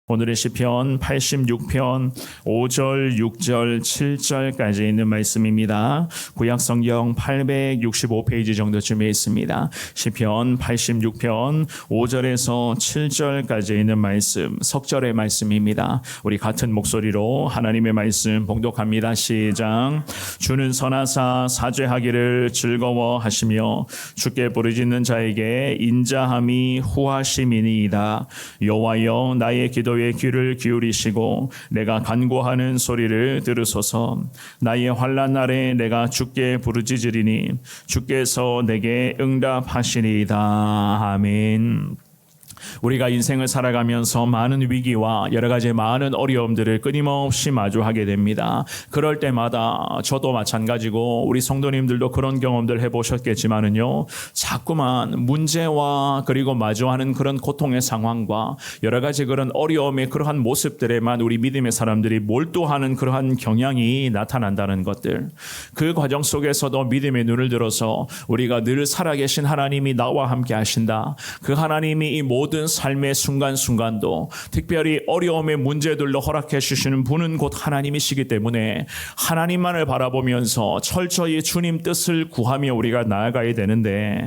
오늘의 시편 86편 5절, 6절, 7절까지 있는 말씀입니다. 구약성경 865페이지 정도쯤에 있습니다. 시편 86편 5절에서 7절까지 있는 말씀, 석절의 말씀입니다. 우리 같은 목소리로 하나님의 말씀 봉독합니다. 시작. 주는 선하사 사죄하기를 즐거워하시며 주께 부르짖는 자에게 인자함이 후하심이니이다. 여호와여, 나의 기도에 귀를 기울이시고 내가 간구하는 소리를 들으소서. 나의 환난 날에 내가 주께 부르짖으리니 주께서 내게 응답하시리이다. 아멘. 우리가 인생을 살아가면서 많은 위기와 여러 가지 많은 어려움들을 끊임없이 마주하게 됩니다. 그럴 때마다 저도 마찬가지고 우리 성도님들도 그런 경험들 해보셨겠지만은요, 자꾸만 문제와 그리고 마주하는 그런 고통의 상황과 여러 가지 그런 어려움의 그러한 모습들에만 우리 믿음의 사람들이 몰두하는 그러한 경향이 나타난다는 것들, 그 과정 속에서도 믿음의 눈을 들어서 우리가 늘 살아계신 하나님이 나와 함께 하신다, 그 하나님이 이 모든 삶의 순간순간도 특별히 어려움의 문제들로 허락해 주시는 분은 곧 하나님이시기 때문에 하나님만을 바라보면서 철저히 주님 뜻을 구하며 우리가 나아가야 되는데,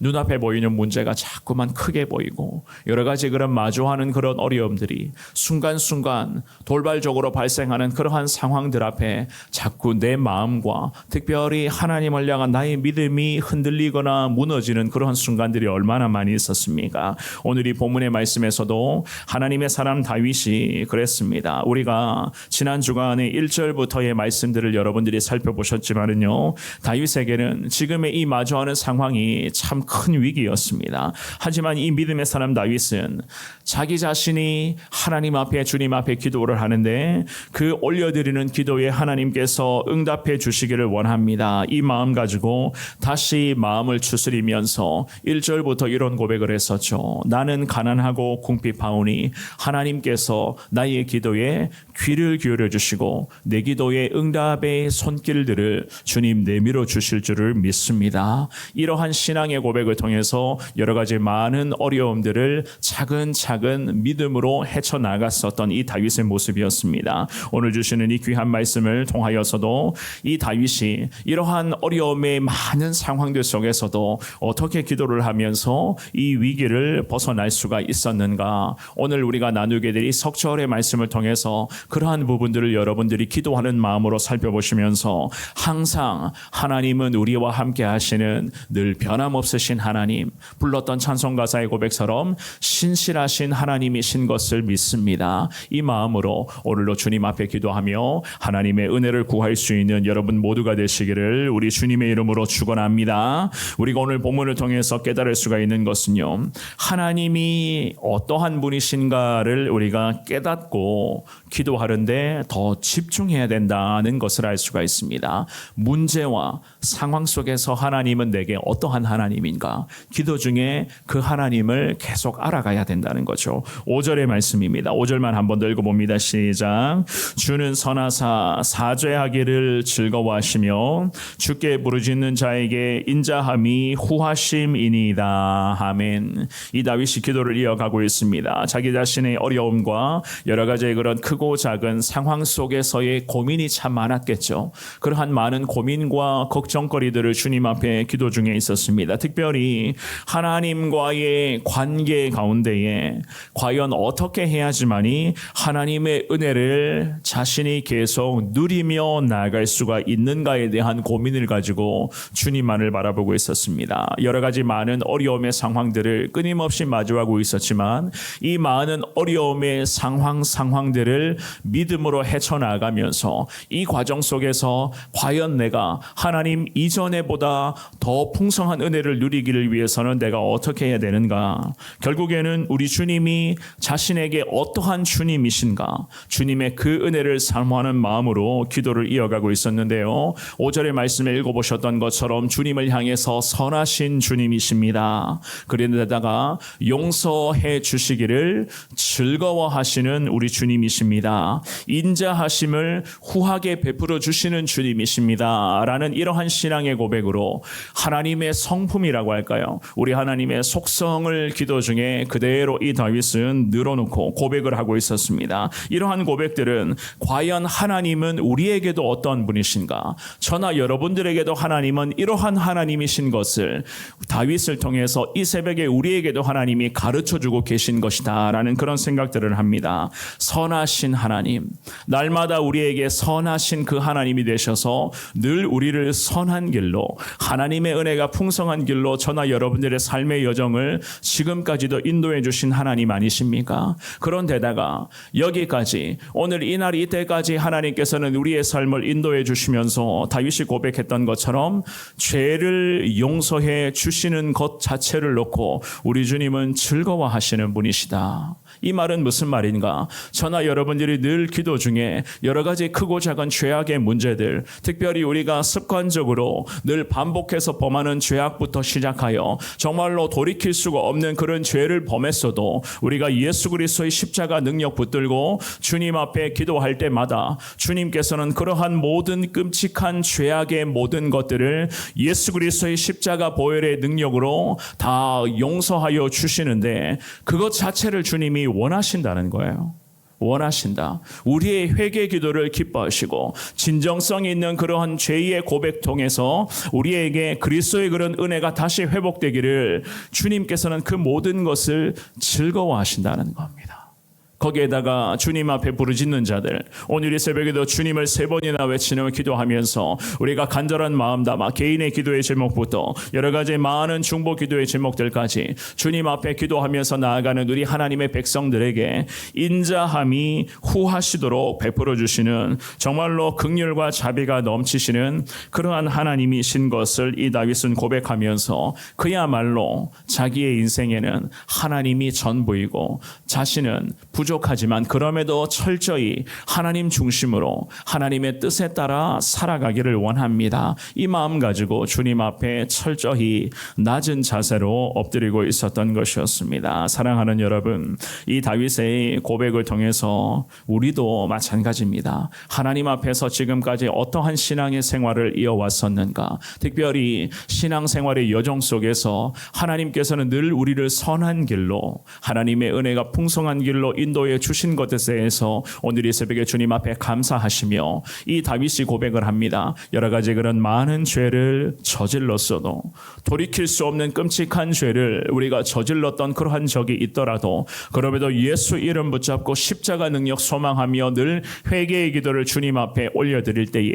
눈앞에 보이는 문제가 자꾸만 크게 보이고 여러 가지 그런 마주하는 그런 어려움들이 순간순간 돌발적으로 발생하는 그러한 상황들 앞에 자꾸 내 마음과 특별히 하나님을 향한 나의 믿음이 흔들리거나 무너지는 그러한 순간들이 얼마나 많이 있었습니까? 오늘 이 본문의 말씀에서도 하나님의 사람 다윗이 그랬습니다. 우리가 지난 주간에 1절부터의 말씀들을 여러분들이 살펴보셨지만은요, 다윗에게는 지금의 이 마주하는 상황이 참 큰 위기였습니다. 하지만 이 믿음의 사람 다윗은 자기 자신이 하나님 앞에, 주님 앞에 기도를 하는데 그 올려드리는 기도에 하나님께서 응답해 주시기를 원합니다. 이 마음 가지고 다시 마음을 추스리면서 1절부터 이런 고백을 했었죠. 나는 가난하고 궁핍하오니 하나님께서 나의 기도에 귀를 기울여 주시고 내 기도의 응답의 손길들을 주님 내밀어 주실 줄을 믿습니다. 이러한 신앙의 고백을 통해서 여러 가지 많은 어려움들을 차근차근 믿음으로 헤쳐나갔었던 이 다윗의 모습이었습니다. 오늘 주시는 이 귀한 말씀을 통하여서도 이 다윗이 이러한 어려움의 많은 상황들 속에서도 어떻게 기도를 하면서 이 위기를 벗어날 수가 있었는가, 오늘 우리가 나누게 될 이 석절의 말씀을 통해서 그러한 부분들을 여러분들이 기도하는 마음으로 살펴보시면서 항상 하나님은 우리와 함께 하시는 늘 변함없으신 하나님, 불렀던 찬송가사의 고백처럼 신실하신 하나님이신 것을 믿습니다. 이 마음으로 오늘도 주님 앞에 기도하며 하나님의 은혜를 구할 수 있는 여러분 모두가 되시기를 우리 주님의 이름으로 축원합니다. 우리가 오늘 본문을 통해서 깨달을 수가 있는 것은요, 하나님이 어떠한 분이신가를 우리가 깨닫고 기도하는데 더 집중해야 된다는 것을 알 수가 있습니다. 문제와 상황 속에서 하나님은 내게 어떠한 하나님인가, 기도 중에 그 하나님을 계속 알아가야 된다는 거죠. 5절의 말씀입니다. 5절만 한 번 더 읽어봅니다. 시작. 주는 선하사 사죄하기를 즐거워하시며 주께 부르짖는 자에게 인자함이 후하심이니이다. 아멘. 이 다윗이 기도를 이어가고 있습니다. 자기 자신의 어려움과 여러 가지의 그런 크고 작은 상황 속에서의 고민이 참 많았겠죠. 그러한 많은 고민과 걱정거리들을 주님 앞에 기도 중에 있었습니다. 특별히 하나님과의 관계 가운데에 과연 어떻게 해야지만이 하나님의 은혜를 자신이 계속 누리며 나아갈 수가 있는가에 대한 고민을 가지고 주님만을 바라보고 있었습니다. 여러 가지 많은 어려움의 상황들을 끊임없이 마주하고 있었지만 이 많은 어려움의 상황들을 믿음으로 헤쳐나가면서 이 과정 속에서 과연 내가 하나님 이전에 보다 더 풍성한 은혜를 누리기를 위해서는 내가 어떻게 해야 되는가? 결국에는 우리 주님이 자신에게 어떠한 주님이신가, 주님의 그 은혜를 사모하는 마음으로 기도를 이어가고 있었는데요, 5절의 말씀을 읽어보셨던 것처럼 주님을 향해서 선하신 주님이십니다. 그런데다가 용서해 주시기를 즐거워하시는 우리 주님이십니다. 인자하심을 후하게 베풀어 주시는 주님이십니다. 라는 이러한 신앙의 고백으로 하나님의 성품이라 속성이라고 할까요? 우리 하나님의 속성을 기도 중에 그대로 이 다윗은 늘어놓고 고백을 하고 있었습니다. 이러한 고백들은 과연 하나님은 우리에게도 어떤 분이신가? 저나 여러분들에게도 하나님은 이러한 하나님이신 것을 다윗을 통해서 이 새벽에 우리에게도 하나님이 가르쳐주고 계신 것이다 라는 그런 생각들을 합니다. 선하신 하나님, 날마다 우리에게 선하신 그 하나님이 되셔서 늘 우리를 선한 길로, 하나님의 은혜가 풍성한 길로 저나 여러분들의 삶의 여정을 지금까지도 인도해 주신 하나님 아니십니까? 그런데다가 여기까지, 오늘 이날 이때까지 하나님께서는 우리의 삶을 인도해 주시면서 다윗이 고백했던 것처럼 죄를 용서해 주시는 것 자체를 놓고 우리 주님은 즐거워하시는 분이시다. 이 말은 무슨 말인가? 저나 여러분들이 늘 기도 중에 여러 가지 크고 작은 죄악의 문제들, 특별히 우리가 습관적으로 늘 반복해서 범하는 죄악부터 시작하여 정말로 돌이킬 수가 없는 그런 죄를 범했어도 우리가 예수 그리스도의 십자가 능력 붙들고 주님 앞에 기도할 때마다 주님께서는 그러한 모든 끔찍한 죄악의 모든 것들을 예수 그리스도의 십자가 보혈의 능력으로 다 용서하여 주시는데 그것 자체를 주님이 원하신다는 거예요. 원하신다. 우리의 회개 기도를 기뻐하시고 진정성이 있는 그러한 죄의 고백 통해서 우리에게 그리스도의 그런 은혜가 다시 회복되기를 주님께서는 그 모든 것을 즐거워하신다는 겁니다. 거기에다가 주님 앞에 부르짖는 자들, 오늘 이 새벽에도 주님을 3번이나 외치며 기도하면서 우리가 간절한 마음 담아 개인의 기도의 제목부터 여러 가지 많은 중보 기도의 제목들까지 주님 앞에 기도하면서 나아가는 우리 하나님의 백성들에게 인자함이 후하시도록 베풀어 주시는 정말로 긍휼과 자비가 넘치시는 그러한 하나님이신 것을 이 다윗은 고백하면서 그야말로 자기의 인생에는 하나님이 전부이고 자신은 부족하지만 그럼에도 철저히 하나님 중심으로 하나님의 뜻에 따라 살아가기를 원합니다. 이 마음 가지고 주님 앞에 철저히 낮은 자세로 엎드리고 있었던 것이었습니다. 사랑하는 여러분, 이 다윗의 고백을 통해서 우리도 마찬가지입니다. 하나님 앞에서 지금까지 어떠한 신앙의 생활을 이어왔었는가, 특별히 신앙생활의 여정 속에서 하나님께서는 늘 우리를 선한 길로, 하나님의 은혜가 풍성한 길로 인도해 주신 것에 대해서 오늘 이 새벽에 주님 앞에 감사하시며 이 다윗이 고백을 합니다. 여러 가지 그런 많은 죄를 저질렀어도, 돌이킬 수 없는 끔찍한 죄를 우리가 저질렀던 그러한 적이 있더라도 그럼에도 예수 이름 붙잡고 십자가 능력 소망하며 늘 회개의 기도를 주님 앞에 올려드릴 때에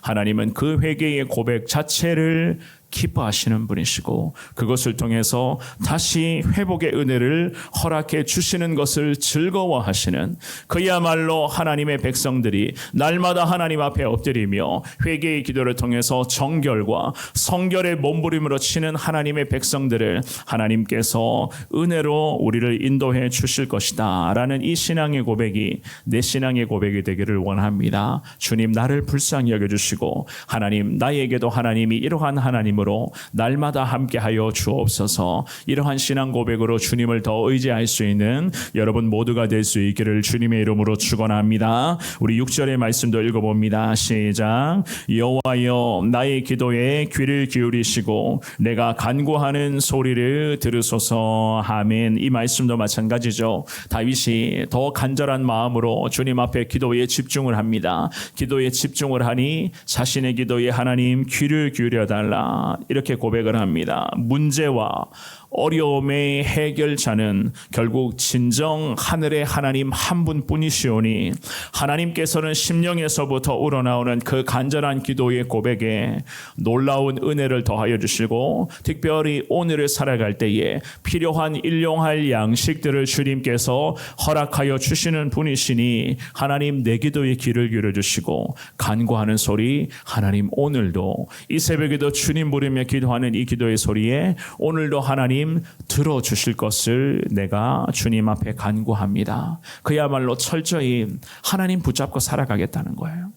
하나님은 그 회개의 고백 자체를 기뻐하시는 분이시고 그것을 통해서 다시 회복의 은혜를 허락해 주시는 것을 즐거워하시는, 그야말로 하나님의 백성들이 날마다 하나님 앞에 엎드리며 회개의 기도를 통해서 정결과 성결의 몸부림으로 치는 하나님의 백성들을 하나님께서 은혜로 우리를 인도해 주실 것이다 라는 이 신앙의 고백이 내 신앙의 고백이 되기를 원합니다. 주님, 나를 불쌍히 여겨주시고 하나님, 나에게도 하나님이 이러한 하나님 으로 날마다 함께하여 주옵소서. 이러한 신앙 고백으로 주님을 더 의지할 수 있는 여러분 모두가 될 수 있기를 주님의 이름으로 축원합니다. 우리 6절의 말씀도 읽어봅니다. 시작. 여호와여, 나의 기도에 귀를 기울이시고 내가 간구하는 소리를 들으소서. 아멘. 이 말씀도 마찬가지죠. 다윗이 더 간절한 마음으로 주님 앞에 기도에 집중을 합니다. 기도에 집중을 하니 자신의 기도에 하나님 귀를 기울여달라 이렇게 고백을 합니다. 문제와 어려움의 해결자는 결국 진정 하늘의 하나님 한 분뿐이시오니 하나님께서는 심령에서부터 우러나오는 그 간절한 기도의 고백에 놀라운 은혜를 더하여 주시고 특별히 오늘을 살아갈 때에 필요한 일용할 양식들을 주님께서 허락하여 주시는 분이시니 하나님 내 기도에 귀를 기울여 주시고 간구하는 소리, 하나님 오늘도 이 새벽에도 주님 부르며 기도하는 이 기도의 소리에 오늘도 하나님 들어주실 것을 내가 주님 앞에 간구합니다. 그야말로 철저히 하나님 붙잡고 살아가겠다는 거예요.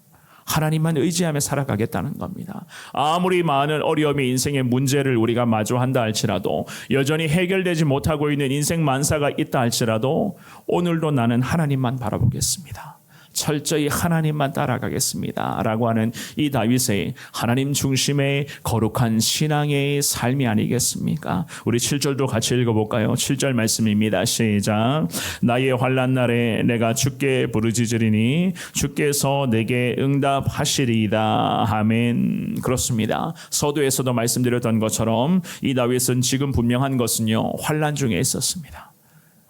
하나님만 의지하며 살아가겠다는 겁니다. 아무리 많은 어려움의 인생의 문제를 우리가 마주한다 할지라도, 여전히 해결되지 못하고 있는 인생 만사가 있다 할지라도 오늘도 나는 하나님만 바라보겠습니다. 철저히 하나님만 따라가겠습니다 라고 하는 이 다윗의 하나님 중심의 거룩한 신앙의 삶이 아니겠습니까? 우리 7절도 같이 읽어볼까요? 7절 말씀입니다. 시작. 나의 환난 날에 내가 주께 부르짖으리니 주께서 내게 응답하시리이다. 아멘. 그렇습니다. 서두에서도 말씀드렸던 것처럼 이 다윗은 지금 분명한 것은요, 환난 중에 있었습니다.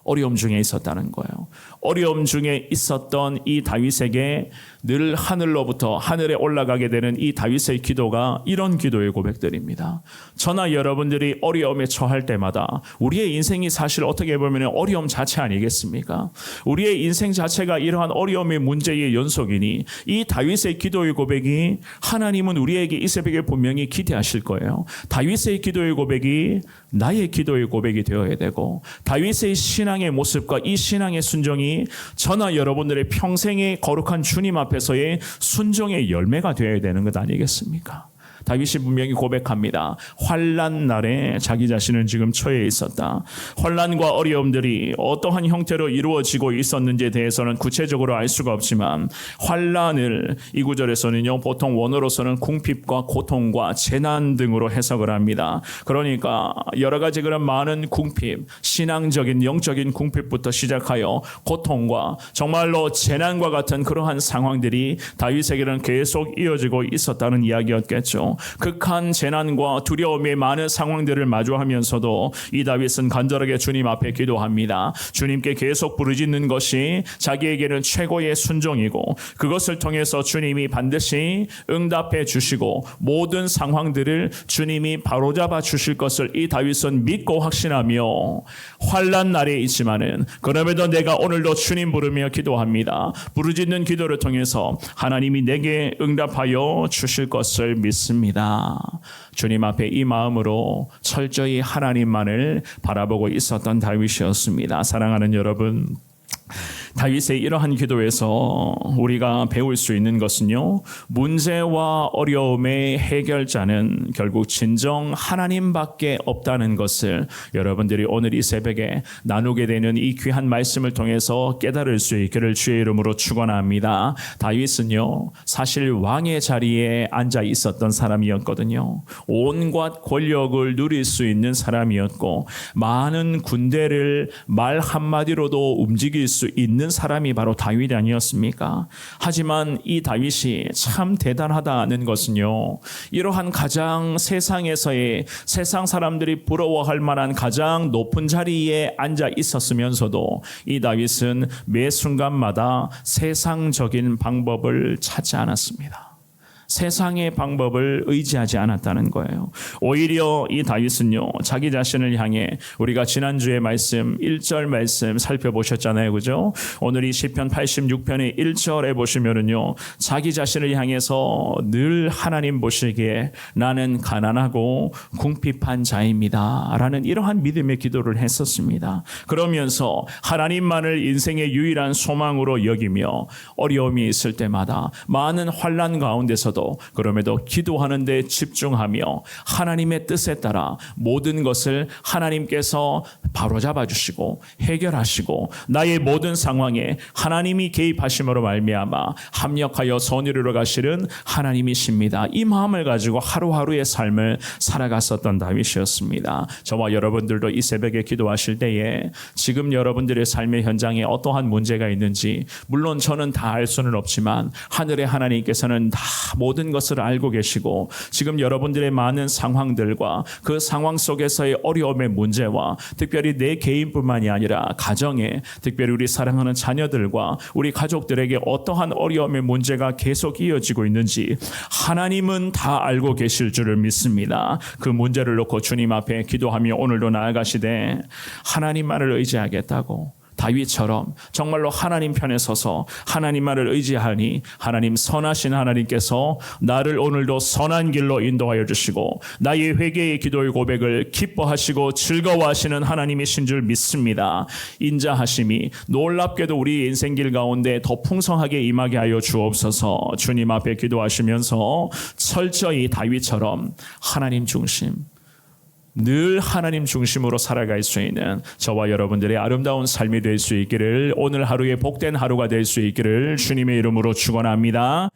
어려움 중에 있었다는 거예요. 어려움 중에 있었던 이 다윗에게 늘 하늘로부터 하늘에 올라가게 되는 이 다윗의 기도가 이런 기도의 고백들입니다. 저나 여러분들이 어려움에 처할 때마다 우리의 인생이 사실 어떻게 보면 어려움 자체 아니겠습니까? 우리의 인생 자체가 이러한 어려움의 문제의 연속이니 이 다윗의 기도의 고백이 하나님은 우리에게 이 새벽에 분명히 기대하실 거예요. 다윗의 기도의 고백이 나의 기도의 고백이 되어야 되고, 다윗의 신앙의 모습과 이 신앙의 순종이 저나 여러분들의 평생의 거룩한 주님 앞에서의 순종의 열매가 되어야 되는 것 아니겠습니까? 다윗이 분명히 고백합니다. 환난 날에 자기 자신은 지금 처해 있었다. 환난과 어려움들이 어떠한 형태로 이루어지고 있었는지에 대해서는 구체적으로 알 수가 없지만, 환난을 이 구절에서는요, 보통 원어로서는 궁핍과 고통과 재난 등으로 해석을 합니다. 그러니까 여러 가지 그런 많은 궁핍, 신앙적인 영적인 궁핍부터 시작하여 고통과 정말로 재난과 같은 그러한 상황들이 다윗에게는 계속 이어지고 있었다는 이야기였겠죠. 극한 재난과 두려움의 많은 상황들을 마주하면서도 이 다윗은 간절하게 주님 앞에 기도합니다. 주님께 계속 부르짖는 것이 자기에게는 최고의 순종이고, 그것을 통해서 주님이 반드시 응답해 주시고 모든 상황들을 주님이 바로잡아 주실 것을 이 다윗은 믿고 확신하며, 환난 날에 있지만은 그럼에도 내가 오늘도 주님 부르며 기도합니다. 부르짖는 기도를 통해서 하나님이 내게 응답하여 주실 것을 믿습니다. 주님 앞에 이 마음으로 철저히 하나님만을 바라보고 있었던 다윗이었습니다. 사랑하는 여러분, 다윗의 이러한 기도에서 우리가 배울 수 있는 것은요, 문제와 어려움의 해결자는 결국 진정 하나님밖에 없다는 것을 여러분들이 오늘 이 새벽에 나누게 되는 이 귀한 말씀을 통해서 깨달을 수 있기를 주의 이름으로 축원합니다. 다윗은요, 사실 왕의 자리에 앉아 있었던 사람이었거든요. 온갖 권력을 누릴 수 있는 사람이었고, 많은 군대를 말 한마디로도 움직일 수 있는 사람이 바로 다윗이 아니었습니까? 하지만 이 다윗이 참 대단하다는 것은요, 이러한 가장 세상에서의 세상 사람들이 부러워할 만한 가장 높은 자리에 앉아 있었으면서도 이 다윗은 매 순간마다 세상적인 방법을 찾지 않았습니다. 세상의 방법을 의지하지 않았다는 거예요. 오히려 이 다윗은요, 자기 자신을 향해, 우리가 지난주에 말씀 1절 말씀 살펴보셨잖아요, 그죠? 오늘 이 시편 86편의 1절에 보시면은요, 자기 자신을 향해서 늘 하나님 보시기에 나는 가난하고 궁핍한 자입니다 라는 이러한 믿음의 기도를 했었습니다. 그러면서 하나님만을 인생의 유일한 소망으로 여기며 어려움이 있을 때마다, 많은 환난 가운데서도 그럼에도 기도하는 데 집중하며 하나님의 뜻에 따라 모든 것을 하나님께서 바로잡아 주시고 해결하시고, 나의 모든 상황에 하나님이 개입하심으로 말미암아 합력하여 선의로 가시는 하나님이십니다. 이 마음을 가지고 하루하루의 삶을 살아갔었던 다윗이었습니다. 저와 여러분들도 이 새벽에 기도하실 때에 지금 여러분들의 삶의 현장에 어떠한 문제가 있는지, 물론 저는 다 알 수는 없지만 하늘의 하나님께서는 다 모든 것을 알고 계시고, 지금 여러분들의 많은 상황들과 그 상황 속에서의 어려움의 문제와, 특별히 내 개인뿐만이 아니라 가정에, 특별히 우리 사랑하는 자녀들과 우리 가족들에게 어떠한 어려움의 문제가 계속 이어지고 있는지 하나님은 다 알고 계실 줄을 믿습니다. 그 문제를 놓고 주님 앞에 기도하며 오늘도 나아가시되 하나님만을 의지하겠다고, 다윗처럼 정말로 하나님 편에 서서 하나님만을 의지하니 하나님, 선하신 하나님께서 나를 오늘도 선한 길로 인도하여 주시고 나의 회개의 기도의 고백을 기뻐하시고 즐거워하시는 하나님이신 줄 믿습니다. 인자하심이 놀랍게도 우리 인생길 가운데 더 풍성하게 임하게 하여 주옵소서. 주님 앞에 기도하시면서 철저히 다윗처럼 하나님 중심, 늘 하나님 중심으로 살아갈 수 있는 저와 여러분들의 아름다운 삶이 될 수 있기를, 오늘 하루의 복된 하루가 될 수 있기를 주님의 이름으로 축원합니다.